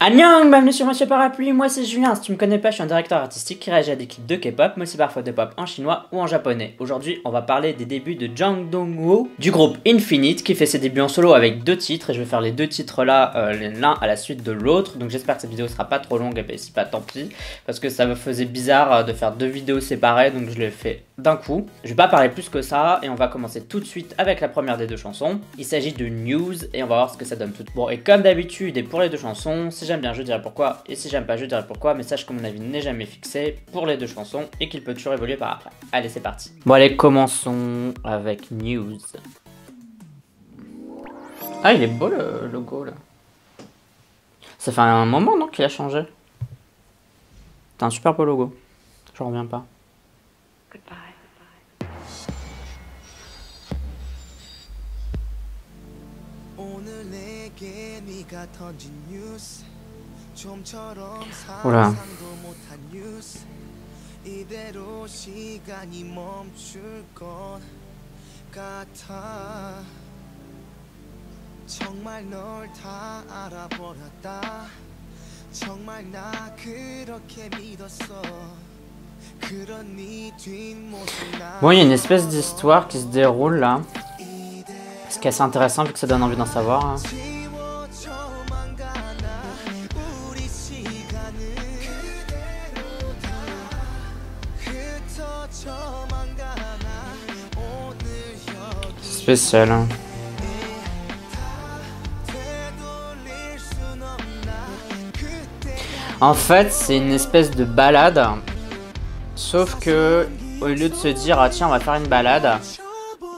Annyeong, bienvenue sur Monsieur Parapluie, moi c'est Julien, si tu me connais pas, je suis un directeur artistique qui réagit à des clips de K-pop, mais aussi parfois de pop en chinois ou en japonais. Aujourd'hui, on va parler des débuts de Jang Dong-woo du groupe Infinite qui fait ses débuts en solo avec 2 titres, et je vais faire les 2 titres là, l'un à la suite de l'autre, donc j'espère que cette vidéo sera pas trop longue, et si pas tant pis, parce que ça me faisait bizarre de faire 2 vidéos séparées, donc je l'ai fait d'un coup. Je vais pas parler plus que ça, et on va commencer tout de suite avec la première des 2 chansons. Il s'agit de News, et on va voir ce que ça donne tout. Bon, et comme d'habitude, et pour les 2 chansons, si j'aime bien, je dirai pourquoi, et si j'aime pas, je dirai pourquoi, mais sache que mon avis n'est jamais fixé pour les 2 chansons, et qu'il peut toujours évoluer par après. Allez, c'est parti. Bon, allez, commençons avec News. Ah, il est beau le logo, là. Ça fait un moment, non, qu'il a changé. C'est un super beau logo. Je reviens pas. Oula. Bon, il y a une espèce d'histoire qui se déroule là. Ce qui est assez intéressant vu que ça donne envie d'en savoir. Hein. Spécial. Hein. En fait, c'est une espèce de balade. Sauf que, au lieu de se dire, ah tiens, on va faire une balade,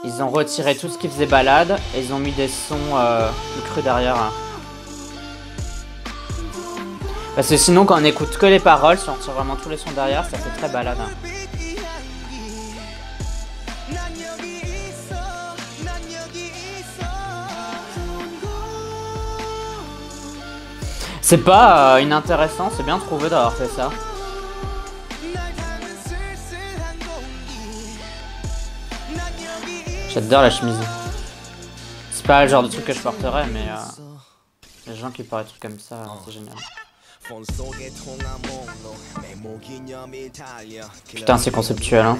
ils ont retiré tout ce qui faisait balade et ils ont mis des sons plus crus derrière. Parce que sinon, quand on écoute que les paroles, si on retire vraiment tous les sons derrière, ça fait très balade. C'est pas inintéressant, c'est bien trouvé d'avoir fait ça. J'adore la chemise. C'est pas le genre de truc que je porterais, mais les gens qui portent des trucs comme ça, c'est génial. Putain, c'est conceptuel, hein.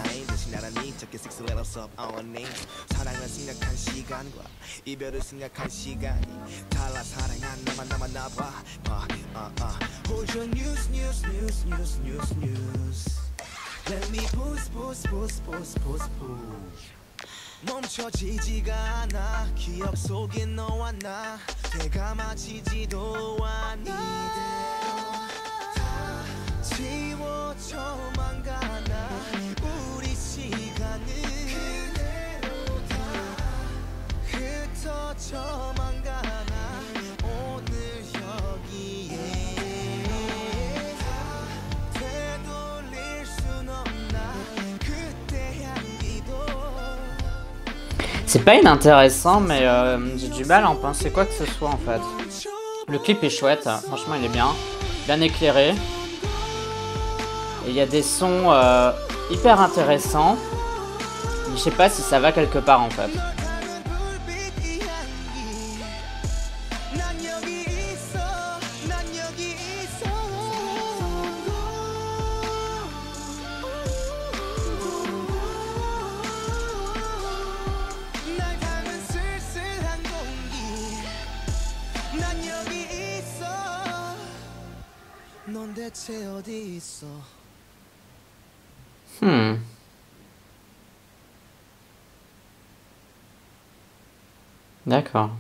멈춰지지가 않아 기억 속에 너와 나 내가 마치지도 않아 이대로 다 지워져만 가나 우리 시간은 그대로 다 흩어져만 가나 오늘 여기에 다 되돌릴 순 없나 그때 향기도. C'est pas inintéressant, mais j'ai du mal à en penser quoi que ce soit en fait. Le clip est chouette, franchement il est bien éclairé. Et il y a des sons hyper intéressants. Mais je sais pas si ça va quelque part en fait. D'accord.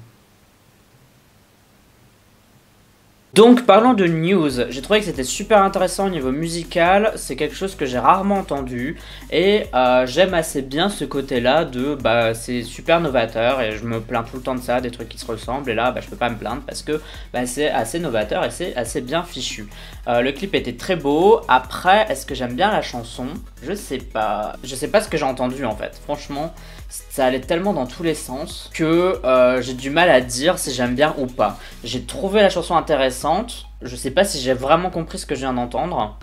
Donc parlons de News, j'ai trouvé que c'était super intéressant au niveau musical, c'est quelque chose que j'ai rarement entendu et j'aime assez bien ce côté là de c'est super novateur et je me plains tout le temps de ça, des trucs qui se ressemblent et là je peux pas me plaindre parce que c'est assez novateur et c'est assez bien fichu. Le clip était très beau, après est-ce que j'aime bien la chanson? Je sais pas ce que j'ai entendu en fait, franchement ça allait tellement dans tous les sens que j'ai du mal à dire si j'aime bien ou pas. J'ai trouvé la chanson intéressante, je sais pas si j'ai vraiment compris ce que je viens d'entendre.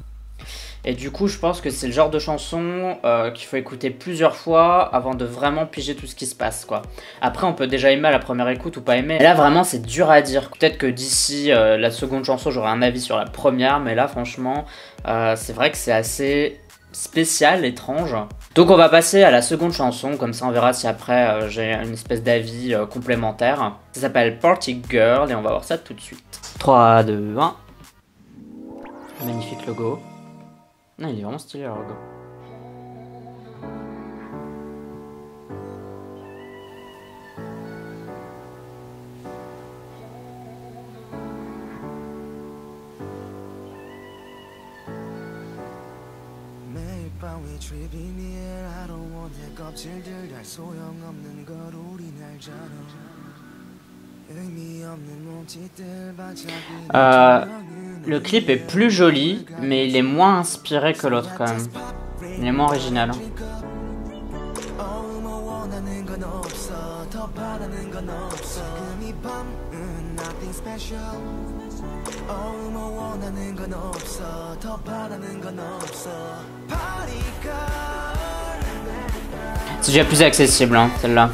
Et du coup, je pense que c'est le genre de chanson qu'il faut écouter plusieurs fois avant de vraiment piger tout ce qui se passe, quoi. Après, on peut déjà aimer à la première écoute ou pas aimer. Et là, vraiment, c'est dur à dire. Peut-être que d'ici la seconde chanson, j'aurai un avis sur la première, mais là, franchement, c'est vrai que c'est assez spécial, étrange. Donc on va passer à la seconde chanson, comme ça on verra si après j'ai une espèce d'avis complémentaire. Ça s'appelle Party Girl et on va voir ça tout de suite. 3, 2, 1. Magnifique logo. Non, il est vraiment stylé le logo. Le clip est plus joli, mais il est moins inspiré que l'autre quand même. Il est moins original. C'est déjà plus accessible, hein, celle-là.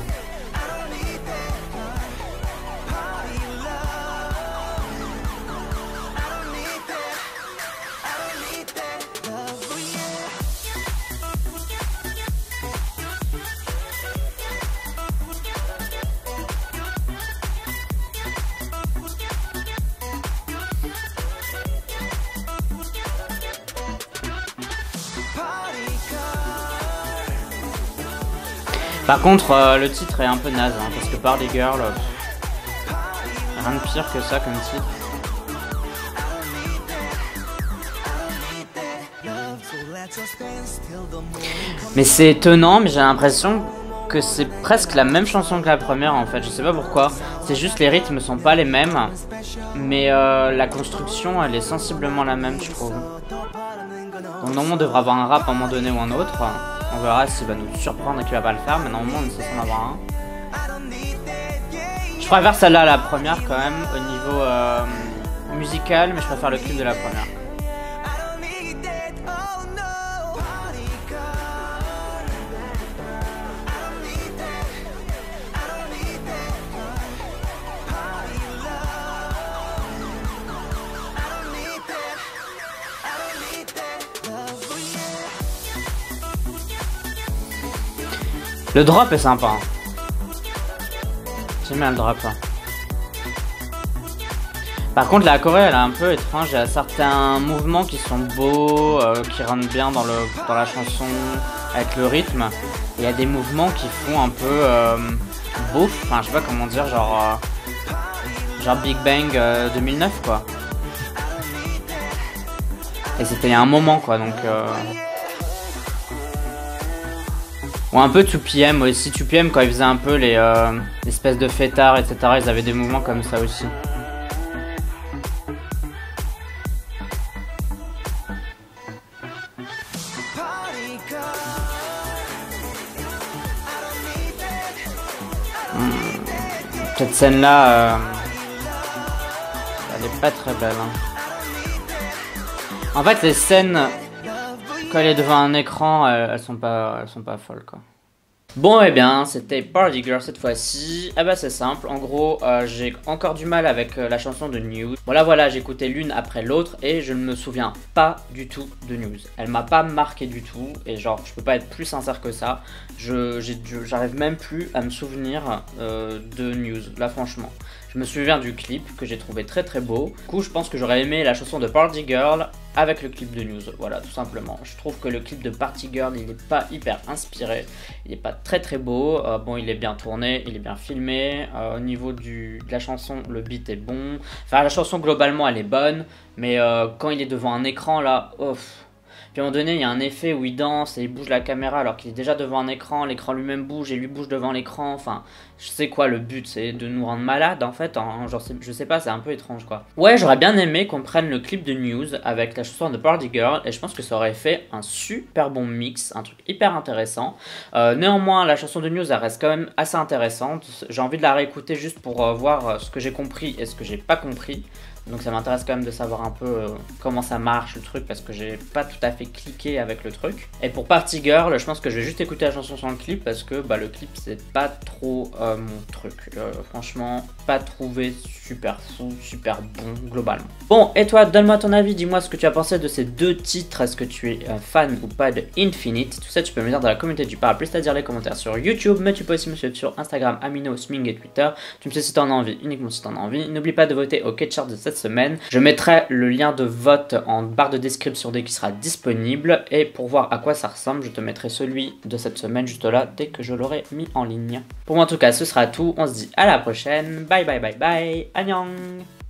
Par contre, le titre est un peu naze, hein, parce que Party Girl, rien de pire que ça comme titre. Mais c'est étonnant, mais j'ai l'impression que c'est presque la même chanson que la première en fait, je sais pas pourquoi. C'est juste les rythmes sont pas les mêmes, mais la construction elle est sensiblement la même je trouve. Donc normalement on devrait avoir un rap à un moment donné ou un autre. On verra s'il va nous surprendre et qu'il va pas le faire, mais normalement on est censé en avoir un. Je préfère celle-là à la première quand même, au niveau musical, mais je préfère le clip de la première. Le drop est sympa. J'aime bien le drop. Par contre la choré elle est un peu étrange. Il y a certains mouvements qui sont beaux, qui rentrent bien dans la chanson avec le rythme. Et il y a des mouvements qui font un peu beauf. Enfin je sais pas comment dire, genre Big Bang 2009 quoi. Et c'était il y a un moment quoi donc... Ou un peu 2PM aussi. 2PM quand ils faisaient un peu les espèces de fêtards, etc. Ils avaient des mouvements comme ça aussi. Cette scène-là, elle est pas très belle. Hein. En fait, les scènes... Quand elle est devant un écran, elles sont pas folles quoi. Bon eh bien, c'était Party Girl cette fois-ci. Ah bah c'est simple, en gros j'ai encore du mal avec la chanson de News. Voilà, j'ai écouté l'une après l'autre et je ne me souviens pas du tout de News. Elle m'a pas marqué du tout et genre je peux pas être plus sincère que ça. J'arrive même plus à me souvenir de News, là franchement. Je me souviens du clip que j'ai trouvé très très beau. Du coup je pense que j'aurais aimé la chanson de Party Girl avec le clip de News, voilà tout simplement. Je trouve que le clip de Party Girl il est pas hyper inspiré, il est pas très très beau, bon il est bien tourné, il est bien filmé, au niveau de la chanson le beat est bon, enfin la chanson globalement elle est bonne, mais quand il est devant un écran là, ouf. Puis à un moment donné, il y a un effet où il danse et il bouge la caméra alors qu'il est déjà devant un écran, l'écran lui-même bouge et lui bouge devant l'écran, enfin, je sais quoi, le but c'est de nous rendre malades en fait, hein, genre je sais pas, c'est un peu étrange quoi. Ouais, j'aurais bien aimé qu'on prenne le clip de News avec la chanson de Party Girl et je pense que ça aurait fait un super bon mix, un truc hyper intéressant. Néanmoins, la chanson de News elle reste quand même assez intéressante, j'ai envie de la réécouter juste pour voir ce que j'ai compris et ce que j'ai pas compris. Donc ça m'intéresse quand même de savoir un peu comment ça marche le truc, parce que j'ai pas tout à fait cliqué avec le truc. Et pour Party Girl, je pense que je vais juste écouter la chanson sans le clip, parce que le clip c'est pas trop mon truc. Franchement, pas trouvé super fou, super bon globalement. Bon, et toi, donne-moi ton avis, dis-moi ce que tu as pensé de ces deux titres. Est-ce que tu es fan ou pas de Infinite? Tout ça tu peux me dire dans la communauté du Parapluie, c'est-à-dire les commentaires sur YouTube, mais tu peux aussi me suivre sur Instagram, Amino, Sming et Twitter. Tu me sais si t'en as envie, uniquement si t'en as envie. N'oublie pas de voter au Ketchart de cette semaine. Je mettrai le lien de vote en barre de description dès qu'il sera disponible. Et pour voir à quoi ça ressemble, je te mettrai celui de cette semaine juste là dès que je l'aurai mis en ligne. Pour moi en tout cas, ce sera tout. On se dit à la prochaine. Bye bye bye bye. Annyeong.